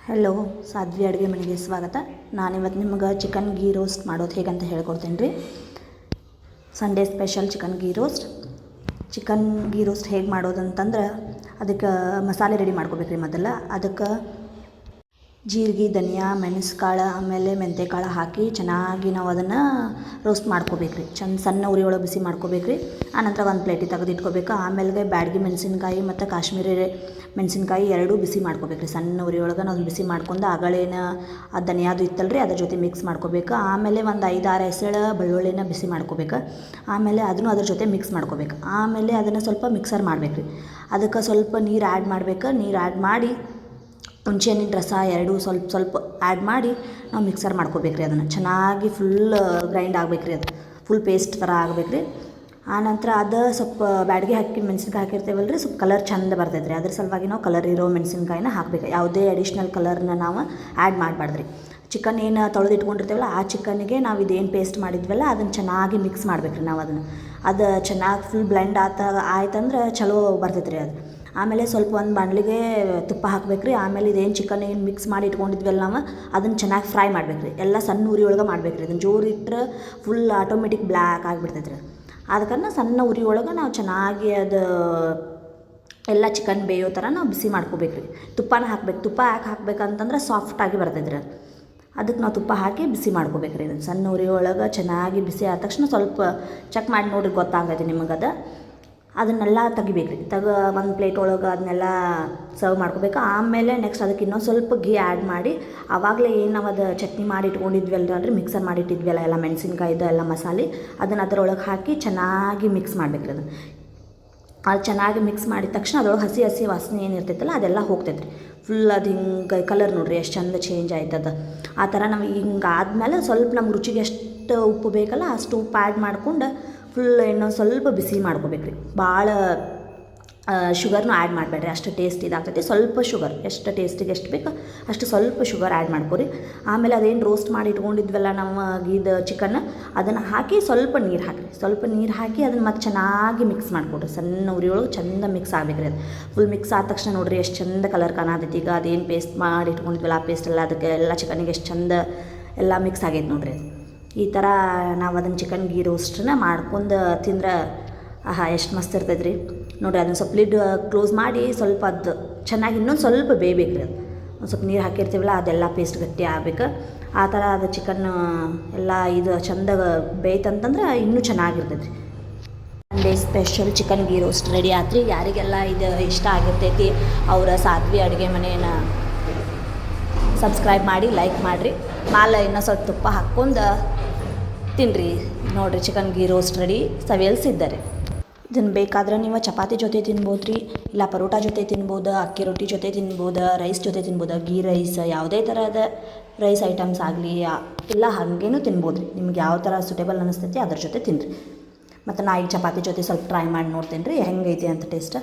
Hello, Sadhvi ಅಡುಗೆ ಮನೆಗೆ ಸ್ವಾಗತ. ನಾನಿವತ್ತು ನಿಮ್ಗೆ ಚಿಕನ್ ಗೀ ರೋಸ್ಟ್ ಮಾಡೋದು ಹೇಗಂತ ಹೇಳ್ಕೊಡ್ತೀನಿ ರೀ. Sunday special chicken ghee roast ಹೇಗೆ ಮಾಡೋದು ಅಂತಂದ್ರೆ ಅದಕ್ಕೆ ಮಸಾಲೆ ರೆಡಿ ಮಾಡ್ಕೋಬೇಕು ರೀ. ಮೊದಲು ಅದಕ್ಕೆ ಜೀರಿಗೆ, ಧನಿಯಾ, ಮೆಣಸುಕಾಳು ಆಮೇಲೆ ಮೆಂತ್ಯಕಾಳು ಹಾಕಿ ಚೆನ್ನಾಗಿ ನಾವು ಅದನ್ನು ರೋಸ್ಟ್ ಮಾಡ್ಕೋಬೇಕು ರೀ. ಸಣ್ಣ ಉರಿ ಒಳಗೆ ಬಿಸಿ ಮಾಡ್ಕೋಬೇಕು ರೀ. ಆನಂತರ ಒಂದು ಪ್ಲೇಟಿಗೆ ತೆಗೆದಿಟ್ಕೋಬೇಕು. ಆಮೇಲೆ ಬ್ಯಾಡಗಿ ಮೆಣಸಿನ್ಕಾಯಿ ಮತ್ತು ಕಾಶ್ಮೀರಿ ಮೆಣಸಿನ್ಕಾಯಿ ಎರಡೂ ಬಿಸಿ ಮಾಡ್ಕೋಬೇಕು ರೀ. ಸಣ್ಣ ಉರಿ ಒಳಗೆ ನಾವು ಬಿಸಿ ಮಾಡ್ಕೊಂಡು ಆಗಳೇನ ಆ ಧನಿಯಾದು ಇತ್ತಲ್ಲ ರೀ, ಅದ್ರ ಜೊತೆ ಮಿಕ್ಸ್ ಮಾಡ್ಕೋಬೇಕು. ಆಮೇಲೆ ಒಂದು 5-6 ಎಸಳು ಬೆಳ್ಳುಳ್ಳಿನ ಬಿಸಿ ಮಾಡ್ಕೋಬೇಕು. ಆಮೇಲೆ ಅದನ್ನು ಅದ್ರ ಜೊತೆ ಮಿಕ್ಸ್ ಮಾಡ್ಕೋಬೇಕು. ಆಮೇಲೆ ಅದನ್ನು ಸ್ವಲ್ಪ ಮಿಕ್ಸರ್ ಮಾಡ್ಬೇಕು ರೀ. ಅದಕ್ಕೆ ಸ್ವಲ್ಪ ನೀರು ಆ್ಯಡ್ ಮಾಡ್ಬೇಕು. ನೀರು ಆ್ಯಡ್ ಮಾಡಿ ಹುಣಸೆಹಣ್ಣಿನ ರಸ ಎರಡೂ ಸ್ವಲ್ಪ ಆ್ಯಡ್ ಮಾಡಿ ನಾವು ಮಿಕ್ಸರ್ ಮಾಡ್ಕೋಬೇಕು ರೀ. ಅದನ್ನು ಚೆನ್ನಾಗಿ ಫುಲ್ ಗ್ರೈಂಡ್ ಆಗ್ಬೇಕು ರೀ. ಅದು ಫುಲ್ ಪೇಸ್ಟ್ ಥರ ಆಗ್ಬೇಕು ರೀ. ಆನಂತರ ಅದು ಸ್ವಲ್ಪ ಬ್ಯಾಡಗಿ ಹಾಕಿ ಮೆಣಸಿನ್ಕಾಯಿ ಹಾಕಿರ್ತೇವಲ್ಲ ರೀ, ಸ್ವಲ್ಪ ಕಲರ್ ಚಂದ ಬರ್ತೈತೆ ರೀ. ಅದ್ರ ಸಲುವಾಗಿ ನಾವು ಕಲರ್ ಇರೋ ಮೆಣಸಿನ್ಕಾಯಿನ ಹಾಕಬೇಕು. ಯಾವುದೇ ಅಡಿಷ್ನಲ್ ಕಲರ್ನ ನಾವು ಆ್ಯಡ್ ಮಾಡಬಾರ್ದು ರೀ. ಚಿಕನ್ ಏನು ತೊಳೆದಿಟ್ಕೊಂಡಿರ್ತೇವಲ್ಲ ಆ ಚಿಕನ್ನಿಗೆ ನಾವು ಇದೇನು ಪೇಸ್ಟ್ ಮಾಡಿದ್ವಲ್ಲ ಅದನ್ನು ಚೆನ್ನಾಗಿ ಮಿಕ್ಸ್ ಮಾಡ್ಬೇಕು ರೀ. ನಾವು ಅದು ಚೆನ್ನಾಗಿ ಫುಲ್ ಬ್ಲೆಂಡ್ ಆಯ್ತಂದ್ರೆ ಚಲೋ ಬರ್ತೈತೆ ರೀ ಅದು. ಆಮೇಲೆ ಸ್ವಲ್ಪ ಒಂದು ಬಾಣಲಿಗೆ ತುಪ್ಪ ಹಾಕ್ಬೇಕು ರೀ. ಆಮೇಲೆ ಇದೇನು ಚಿಕನ್ ಏನು ಮಿಕ್ಸ್ ಮಾಡಿ ಇಟ್ಕೊಂಡಿದ್ವಲ್ಲ ನಾವು ಅದನ್ನು ಚೆನ್ನಾಗಿ ಫ್ರೈ ಮಾಡ್ಬೇಕು ರೀ. ಎಲ್ಲ ಸಣ್ಣ ಉರಿ ಒಳಗೆ ಮಾಡ್ಬೇಕು ರೀ. ಅದನ್ನು ಜೋರು ಇಟ್ಟರೆ ಫುಲ್ ಆಟೋಮೆಟಿಕ್ ಬ್ಲ್ಯಾಕ್ ಆಗಿಬಿಡ್ತೈತೆ ರೀ. ಅದಕ್ಕೆ ಸಣ್ಣ ಉರಿ ಒಳಗೆ ನಾವು ಚೆನ್ನಾಗಿ ಅದು ಎಲ್ಲ ಚಿಕನ್ ಬೇಯೋ ಥರ ನಾವು ಬಿಸಿ ಮಾಡ್ಕೋಬೇಕು ರೀ. ತುಪ್ಪನ ಹಾಕ್ಬೇಕು. ತುಪ್ಪ ಯಾಕೆ ಹಾಕ್ಬೇಕಂತಂದ್ರೆ ಸಾಫ್ಟಾಗಿ ಬರ್ತೈತೆ ರೀ. ಅದಕ್ಕೆ ನಾವು ತುಪ್ಪ ಹಾಕಿ ಬಿಸಿ ಮಾಡ್ಕೋಬೇಕು ರೀ. ಅದನ್ನು ಸಣ್ಣ ಉರಿ ಒಳಗೆ ಚೆನ್ನಾಗಿ ಬಿಸಿ ಆದ ತಕ್ಷಣ ಸ್ವಲ್ಪ ಚೆಕ್ ಮಾಡಿ ನೋಡಿರಿ, ಗೊತ್ತಾಗೈತೆ ನಿಮಗದು. ಅದನ್ನೆಲ್ಲ ತೆಗಿಬೇಕು ರೀ. ಒಂದು ಪ್ಲೇಟ್ ಒಳಗೆ ಅದನ್ನೆಲ್ಲ ಸರ್ವ್ ಮಾಡ್ಕೋಬೇಕು. ಆಮೇಲೆ ನೆಕ್ಸ್ಟ್ ಅದಕ್ಕೆ ಇನ್ನೊಂದು ಸ್ವಲ್ಪ ಘೀ ಆ್ಯಡ್ ಮಾಡಿ ಆವಾಗಲೇ ಏನು ನಾವು ಅದು ಚಟ್ನಿ ಮಾಡಿ ಇಟ್ಕೊಂಡಿದ್ವಲ್ಲ ರೀ, ಮಿಕ್ಸರ್ ಮಾಡಿ ಇಟ್ಟಿದ್ವಲ್ಲ ಎಲ್ಲ ಮೆಣಸಿನ್ಕಾಯ್ದು ಎಲ್ಲ ಮಸಾಲೆ, ಅದನ್ನು ಅದರೊಳಗೆ ಹಾಕಿ ಚೆನ್ನಾಗಿ ಮಿಕ್ಸ್ ಮಾಡ್ಬೇಕು ರೀ. ಅದು ಚೆನ್ನಾಗಿ ಮಿಕ್ಸ್ ಮಾಡಿದ ತಕ್ಷಣ ಅದರೊಳಗೆ ಹಸಿ ವಾಸನೆ ಏನಿರ್ತೈತಲ್ಲ ಅದೆಲ್ಲ ಹೋಗ್ತೈತೆ ರೀ. ಫುಲ್ ಅದು ಹಿಂಗೆ ಕಲರ್ ನೋಡಿರಿ ಎಷ್ಟು ಚಂದ ಚೇಂಜ್ ಆಯ್ತದ. ಆ ಥರ ನಮಗೆ ಹಿಂಗೆ ಆದಮೇಲೆ ಸ್ವಲ್ಪ ನಮ್ಗೆ ರುಚಿಗೆ ಎಷ್ಟು ಉಪ್ಪು ಬೇಕಲ್ಲ ಅಷ್ಟು ಉಪ್ಪು ಆ್ಯಡ್ ಮಾಡ್ಕೊಂಡು ಫುಲ್ ಇನ್ನೊಂದು ಸ್ವಲ್ಪ ಬಿಸಿ ಮಾಡ್ಕೋಬೇಕು ರೀ. ಭಾಳ ಶುಗರ್ನೂ ಆ್ಯಡ್ ಮಾಡಬೇಡ್ರಿ, ಅಷ್ಟು ಟೇಸ್ಟ್ ಇದಾಗ್ತೈತಿ. ಸ್ವಲ್ಪ ಶುಗರ್, ಎಷ್ಟು ಟೇಸ್ಟಿಗೆ ಎಷ್ಟು ಬೇಕು ಅಷ್ಟು ಸ್ವಲ್ಪ ಶುಗರ್ ಆ್ಯಡ್ ಮಾಡ್ಕೊರಿ. ಆಮೇಲೆ ಅದೇನು ರೋಸ್ಟ್ ಮಾಡಿ ಇಟ್ಕೊಂಡಿದ್ವಲ್ಲ ನಾವು ಗೀದ ಚಿಕನ್ ಅದನ್ನು ಹಾಕಿ ಸ್ವಲ್ಪ ನೀರು ಹಾಕಿ ಅದನ್ನು ಮತ್ತೆ ಚೆನ್ನಾಗಿ ಮಿಕ್ಸ್ ಮಾಡಿಕೊಡ್ರಿ. ಸಣ್ಣ ಉರಿ ಒಳಗೆ ಚಂದ ಮಿಕ್ಸ್ ಆಗ್ಬೇಕು ರೀ. ಅದು ಫುಲ್ ಮಿಕ್ಸ್ ಆದ ತಕ್ಷಣ ನೋಡಿರಿ ಎಷ್ಟು ಚಂದ ಕಲರ್ ಕಾಣತೈತಿ. ಈಗ ಅದೇನು ಪೇಸ್ಟ್ ಮಾಡಿ ಇಟ್ಕೊಂಡಿದ್ವಲ್ಲ ಆ ಪೇಸ್ಟ್ ಎಲ್ಲ ಅದಕ್ಕೆ ಎಲ್ಲ ಚಿಕನಿಗೆ ಎಷ್ಟು ಚಂದ ಎಲ್ಲ ಮಿಕ್ಸ್ ಆಗೈತೆ ನೋಡಿರಿ. ಅದು ಈ ಥರ ನಾವು ಅದನ್ನು ಚಿಕನ್ ಗೀ ರೋಸ್ಟನ್ನ ಮಾಡ್ಕೊಂಡು ತಿಂದ್ರೆ ಎಷ್ಟು ಮಸ್ತ್ ಇರ್ತೈತೆ ರೀ. ನೋಡಿರಿ, ಅದನ್ನು ಸ್ವಲ್ಪ ಲಿಡ್ ಕ್ಲೋಸ್ ಮಾಡಿ ಸ್ವಲ್ಪ ಅದು ಚೆನ್ನಾಗಿ ಇನ್ನೊಂದು ಸ್ವಲ್ಪ ಬೇಯಬೇಕು ರೀ. ಅದು ಒಂದು ಸ್ವಲ್ಪ ನೀರು ಹಾಕಿರ್ತೀವಲ್ಲ ಅದೆಲ್ಲ ಪೇಸ್ಟ್ ಗಟ್ಟಿ ಆಗ್ಬೇಕು. ಆ ಥರ ಅದು ಚಿಕನ್ ಎಲ್ಲ ಇದು ಚಂದ ಬೇಯ್ತಂತಂದ್ರೆ ಇನ್ನೂ ಚೆನ್ನಾಗಿರ್ತೈತೆ ರೀ. Sunday special chicken ghee roast ready ಆತ್ರಿ. ಯಾರಿಗೆಲ್ಲ ಇದು ಇಷ್ಟ ಆಗಿರ್ತೈತಿ ಅವರ ಸಾಧ್ವಿ ಅಡುಗೆ ಮನೆಯನ್ನು ಸಬ್ಸ್ಕ್ರೈಬ್ ಮಾಡಿ, ಲೈಕ್ ಮಾಡಿರಿ. ಮೇಲೆ ಇನ್ನೂ ಸ್ವಲ್ಪ ತುಪ್ಪ ಹಾಕ್ಕೊಂಡು ತಿನ್ನಿರಿ. ನೋಡಿರಿ, ಚಿಕನ್ ಗೀ ರೋಸ್ಟ್ ರೆಡಿ, ಸವಿಯಲ್ಸಿದ್ದಾರೆ. ಇದನ್ನು ಬೇಕಾದ್ರೆ ನೀವು ಚಪಾತಿ ಜೊತೆ ತಿನ್ಬೋದು ರೀ, ಇಲ್ಲ ಪರೋಟ ಜೊತೆ ತಿನ್ಬೋದು, ಅಕ್ಕಿ ರೊಟ್ಟಿ ಜೊತೆ ತಿನ್ಬೋದು, ರೈಸ್ ಜೊತೆ ತಿನ್ಬೋದು, ಗೀ ರೈಸ್ ಯಾವುದೇ ಥರದ ರೈಸ್ ಐಟಮ್ಸ್ ಆಗಲಿ ಇಲ್ಲ ಹಾಗೇನೂ ತಿನ್ಬೋದು ರೀ. ನಿಮ್ಗೆ ಯಾವ ಥರ ಸೂಟೇಬಲ್ ಅನ್ನಿಸ್ತೈತಿ ಅದ್ರ ಜೊತೆ ತಿನ್ನಿರಿ. ಮತ್ತು ನಾ ಈಗ ಚಪಾತಿ ಜೊತೆ ಸ್ವಲ್ಪ ಟ್ರೈ ಮಾಡಿ ನೋಡ್ತೀನಿ ರೀ ಹೆಂಗೈತಿ ಅಂತ ಟೇಸ್ಟ್.